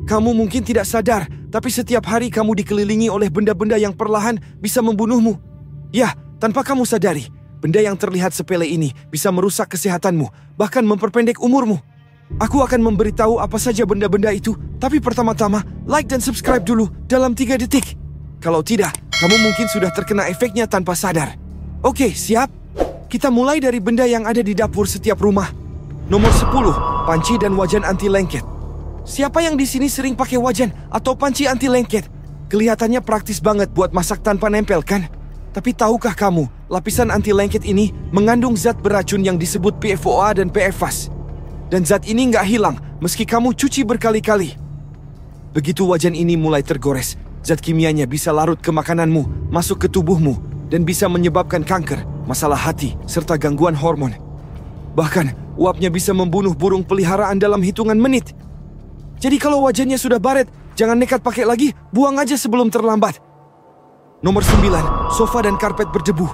Kamu mungkin tidak sadar, tapi setiap hari kamu dikelilingi oleh benda-benda yang perlahan bisa membunuhmu. Ya, tanpa kamu sadari, benda yang terlihat sepele ini bisa merusak kesehatanmu, bahkan memperpendek umurmu. Aku akan memberitahu apa saja benda-benda itu, tapi pertama-tama, like dan subscribe dulu dalam 3 detik. Kalau tidak, kamu mungkin sudah terkena efeknya tanpa sadar. Oke, siap? Kita mulai dari benda yang ada di dapur setiap rumah. Nomor 10, panci dan wajan anti lengket. Siapa yang di sini sering pakai wajan atau panci anti lengket? Kelihatannya praktis banget buat masak tanpa nempel, kan? Tapi tahukah kamu, lapisan anti lengket ini mengandung zat beracun yang disebut PFOA dan PFAS. Dan zat ini nggak hilang meski kamu cuci berkali-kali. Begitu wajan ini mulai tergores, zat kimianya bisa larut ke makananmu, masuk ke tubuhmu, dan bisa menyebabkan kanker, masalah hati, serta gangguan hormon. Bahkan, uapnya bisa membunuh burung peliharaan dalam hitungan menit. Jadi kalau wajannya sudah baret, jangan nekat pakai lagi, buang aja sebelum terlambat. Nomor 9, sofa dan karpet berdebu.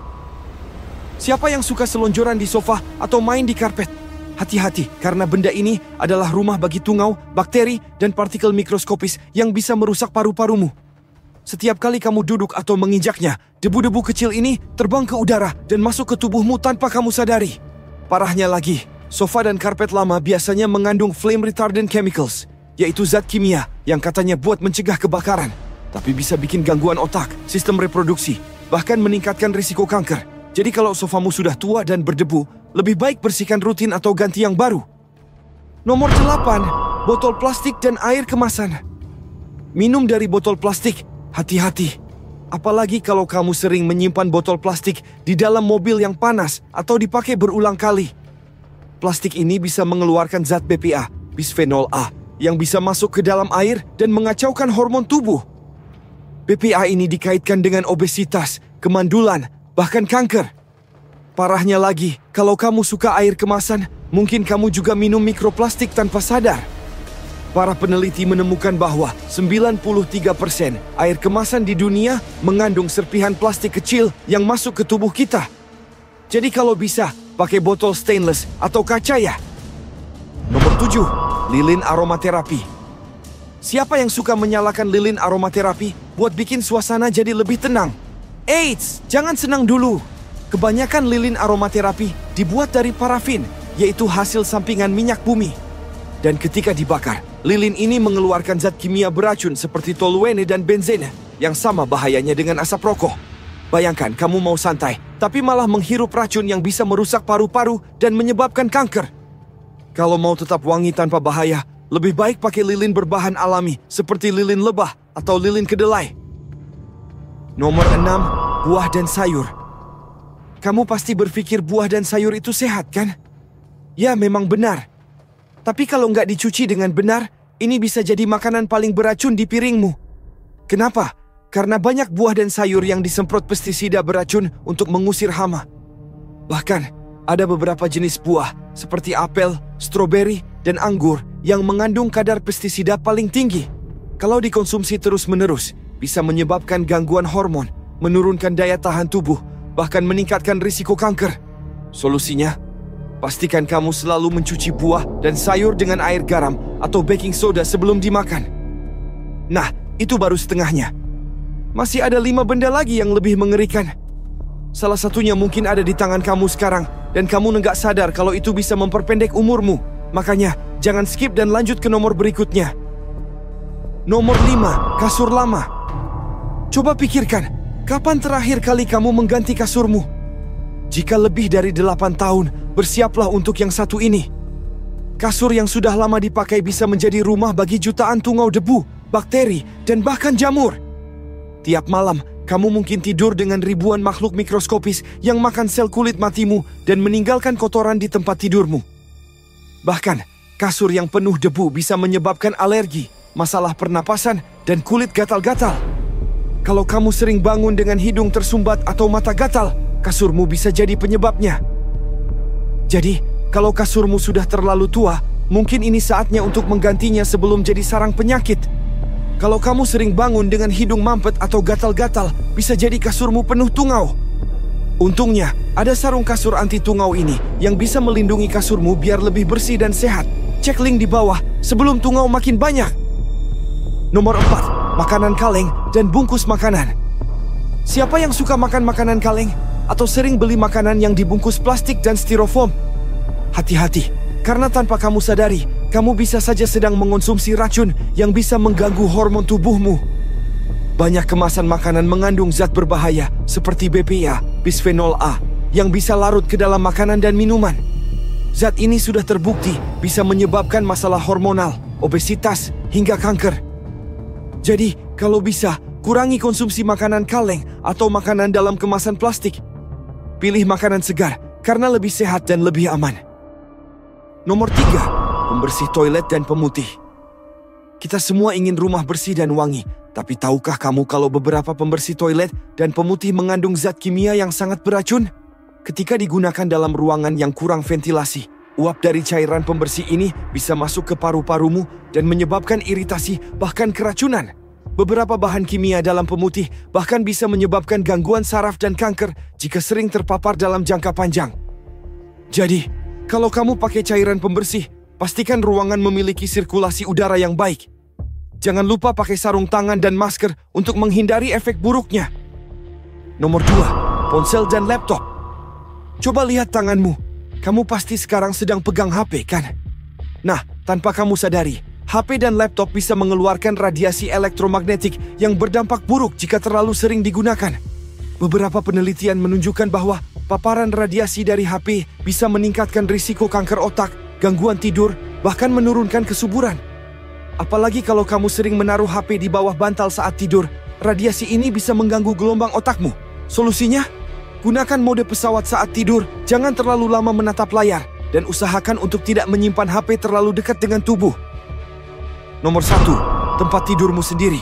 Siapa yang suka selonjoran di sofa atau main di karpet? Hati-hati, karena benda ini adalah rumah bagi tungau, bakteri, dan partikel mikroskopis yang bisa merusak paru-parumu. Setiap kali kamu duduk atau menginjaknya, debu-debu kecil ini terbang ke udara dan masuk ke tubuhmu tanpa kamu sadari. Parahnya lagi, sofa dan karpet lama biasanya mengandung flame retardant chemicals, yaitu zat kimia yang katanya buat mencegah kebakaran, tapi bisa bikin gangguan otak, sistem reproduksi, bahkan meningkatkan risiko kanker. Jadi kalau sofamu sudah tua dan berdebu, lebih baik bersihkan rutin atau ganti yang baru. Nomor 8, botol plastik dan air kemasan. Minum dari botol plastik, hati-hati. Apalagi kalau kamu sering menyimpan botol plastik di dalam mobil yang panas atau dipakai berulang kali. Plastik ini bisa mengeluarkan zat BPA, bisphenol A, yang bisa masuk ke dalam air dan mengacaukan hormon tubuh. BPA ini dikaitkan dengan obesitas, kemandulan, bahkan kanker. Parahnya lagi, kalau kamu suka air kemasan, mungkin kamu juga minum mikroplastik tanpa sadar. Para peneliti menemukan bahwa 93% air kemasan di dunia mengandung serpihan plastik kecil yang masuk ke tubuh kita. Jadi kalau bisa, pakai botol stainless atau kaca ya. Nomor 7, lilin aromaterapi. Siapa yang suka menyalakan lilin aromaterapi buat bikin suasana jadi lebih tenang? Eits, jangan senang dulu. Kebanyakan lilin aromaterapi dibuat dari parafin, yaitu hasil sampingan minyak bumi. Dan ketika dibakar, lilin ini mengeluarkan zat kimia beracun seperti toluene dan benzene, yang sama bahayanya dengan asap rokok. Bayangkan kamu mau santai, tapi malah menghirup racun yang bisa merusak paru-paru dan menyebabkan kanker. Kalau mau tetap wangi tanpa bahaya, lebih baik pakai lilin berbahan alami seperti lilin lebah atau lilin kedelai. Nomor 6, buah dan sayur. Kamu pasti berpikir buah dan sayur itu sehat, kan? Ya, memang benar. Tapi kalau nggak dicuci dengan benar, ini bisa jadi makanan paling beracun di piringmu. Kenapa? Karena banyak buah dan sayur yang disemprot pestisida beracun untuk mengusir hama. Bahkan, ada beberapa jenis buah seperti apel, stroberi, dan anggur yang mengandung kadar pestisida paling tinggi. Kalau dikonsumsi terus-menerus, bisa menyebabkan gangguan hormon, menurunkan daya tahan tubuh, bahkan meningkatkan risiko kanker. Solusinya, pastikan kamu selalu mencuci buah dan sayur dengan air garam atau baking soda sebelum dimakan. Nah, itu baru setengahnya. Masih ada 5 benda lagi yang lebih mengerikan. Salah satunya mungkin ada di tangan kamu sekarang, dan kamu nggak sadar kalau itu bisa memperpendek umurmu. Makanya, jangan skip dan lanjut ke nomor berikutnya. Nomor 5, kasur lama. Coba pikirkan, kapan terakhir kali kamu mengganti kasurmu? Jika lebih dari 8 tahun, bersiaplah untuk yang satu ini. Kasur yang sudah lama dipakai bisa menjadi rumah bagi jutaan tungau debu, bakteri, dan bahkan jamur. Tiap malam, kamu mungkin tidur dengan ribuan makhluk mikroskopis yang makan sel kulit matimu dan meninggalkan kotoran di tempat tidurmu. Bahkan, kasur yang penuh debu bisa menyebabkan alergi, masalah pernapasan, dan kulit gatal-gatal. Kalau kamu sering bangun dengan hidung tersumbat atau mata gatal, kasurmu bisa jadi penyebabnya. Jadi, kalau kasurmu sudah terlalu tua, mungkin ini saatnya untuk menggantinya sebelum jadi sarang penyakit. Kalau kamu sering bangun dengan hidung mampet atau gatal-gatal, bisa jadi kasurmu penuh tungau. Untungnya, ada sarung kasur anti tungau ini yang bisa melindungi kasurmu biar lebih bersih dan sehat. Cek link di bawah sebelum tungau makin banyak. Nomor 4, makanan kaleng dan bungkus makanan. Siapa yang suka makan makanan kaleng atau sering beli makanan yang dibungkus plastik dan styrofoam? Hati-hati, karena tanpa kamu sadari, kamu bisa saja sedang mengonsumsi racun yang bisa mengganggu hormon tubuhmu. Banyak kemasan makanan mengandung zat berbahaya seperti BPA, bisphenol A, yang bisa larut ke dalam makanan dan minuman. Zat ini sudah terbukti bisa menyebabkan masalah hormonal, obesitas, hingga kanker. Jadi, kalau bisa, kurangi konsumsi makanan kaleng atau makanan dalam kemasan plastik. Pilih makanan segar karena lebih sehat dan lebih aman. Nomor 3, pembersih toilet dan pemutih. Kita semua ingin rumah bersih dan wangi, tapi tahukah kamu kalau beberapa pembersih toilet dan pemutih mengandung zat kimia yang sangat beracun? Ketika digunakan dalam ruangan yang kurang ventilasi, uap dari cairan pembersih ini bisa masuk ke paru-parumu dan menyebabkan iritasi bahkan keracunan. Beberapa bahan kimia dalam pemutih bahkan bisa menyebabkan gangguan saraf dan kanker jika sering terpapar dalam jangka panjang. Jadi, kalau kamu pakai cairan pembersih, pastikan ruangan memiliki sirkulasi udara yang baik. Jangan lupa pakai sarung tangan dan masker untuk menghindari efek buruknya. Nomor 2, ponsel dan laptop. Coba lihat tanganmu. Kamu pasti sekarang sedang pegang HP, kan? Nah, tanpa kamu sadari, HP dan laptop bisa mengeluarkan radiasi elektromagnetik yang berdampak buruk jika terlalu sering digunakan. Beberapa penelitian menunjukkan bahwa paparan radiasi dari HP bisa meningkatkan risiko kanker otak, gangguan tidur, bahkan menurunkan kesuburan. Apalagi kalau kamu sering menaruh HP di bawah bantal saat tidur, radiasi ini bisa mengganggu gelombang otakmu. Solusinya? Gunakan mode pesawat saat tidur, jangan terlalu lama menatap layar, dan usahakan untuk tidak menyimpan HP terlalu dekat dengan tubuh. Nomor 1, tempat tidurmu sendiri.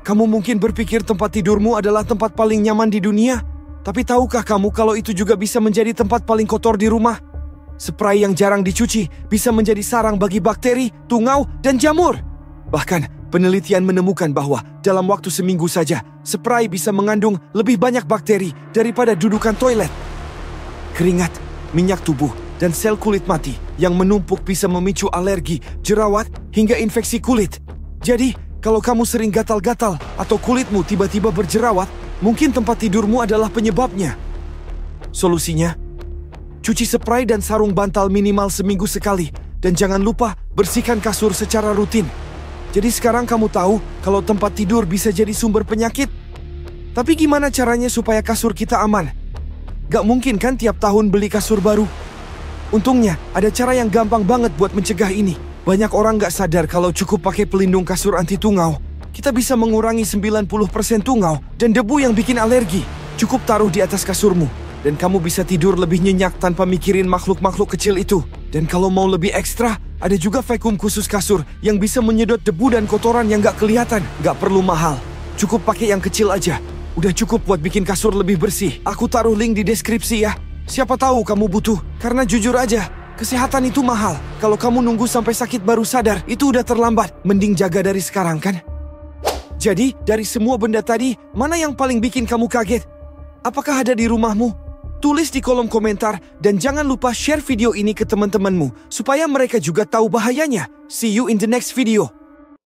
Kamu mungkin berpikir tempat tidurmu adalah tempat paling nyaman di dunia, tapi tahukah kamu kalau itu juga bisa menjadi tempat paling kotor di rumah? Spray yang jarang dicuci bisa menjadi sarang bagi bakteri, tungau, dan jamur. Bahkan, penelitian menemukan bahwa dalam waktu seminggu saja, spray bisa mengandung lebih banyak bakteri daripada dudukan toilet. Keringat, minyak tubuh, dan sel kulit mati yang menumpuk bisa memicu alergi, jerawat, hingga infeksi kulit. Jadi, kalau kamu sering gatal-gatal atau kulitmu tiba-tiba berjerawat, mungkin tempat tidurmu adalah penyebabnya. Solusinya, cuci spray dan sarung bantal minimal seminggu sekali, dan jangan lupa bersihkan kasur secara rutin. Jadi sekarang kamu tahu kalau tempat tidur bisa jadi sumber penyakit. Tapi gimana caranya supaya kasur kita aman? Gak mungkin kan tiap tahun beli kasur baru? Untungnya, ada cara yang gampang banget buat mencegah ini. Banyak orang gak sadar kalau cukup pakai pelindung kasur anti tungau, kita bisa mengurangi 90% tungau dan debu yang bikin alergi. Cukup taruh di atas kasurmu, dan kamu bisa tidur lebih nyenyak tanpa mikirin makhluk-makhluk kecil itu. Dan kalau mau lebih ekstra, ada juga vakum khusus kasur yang bisa menyedot debu dan kotoran yang gak kelihatan. Gak perlu mahal, cukup pakai yang kecil aja. Udah cukup buat bikin kasur lebih bersih. Aku taruh link di deskripsi ya. Siapa tahu kamu butuh. Karena jujur aja, kesehatan itu mahal. Kalau kamu nunggu sampai sakit baru sadar, itu udah terlambat. Mending jaga dari sekarang, kan? Jadi, dari semua benda tadi, mana yang paling bikin kamu kaget? Apakah ada di rumahmu? Tulis di kolom komentar dan jangan lupa share video ini ke teman-temanmu supaya mereka juga tahu bahayanya. See you in the next video.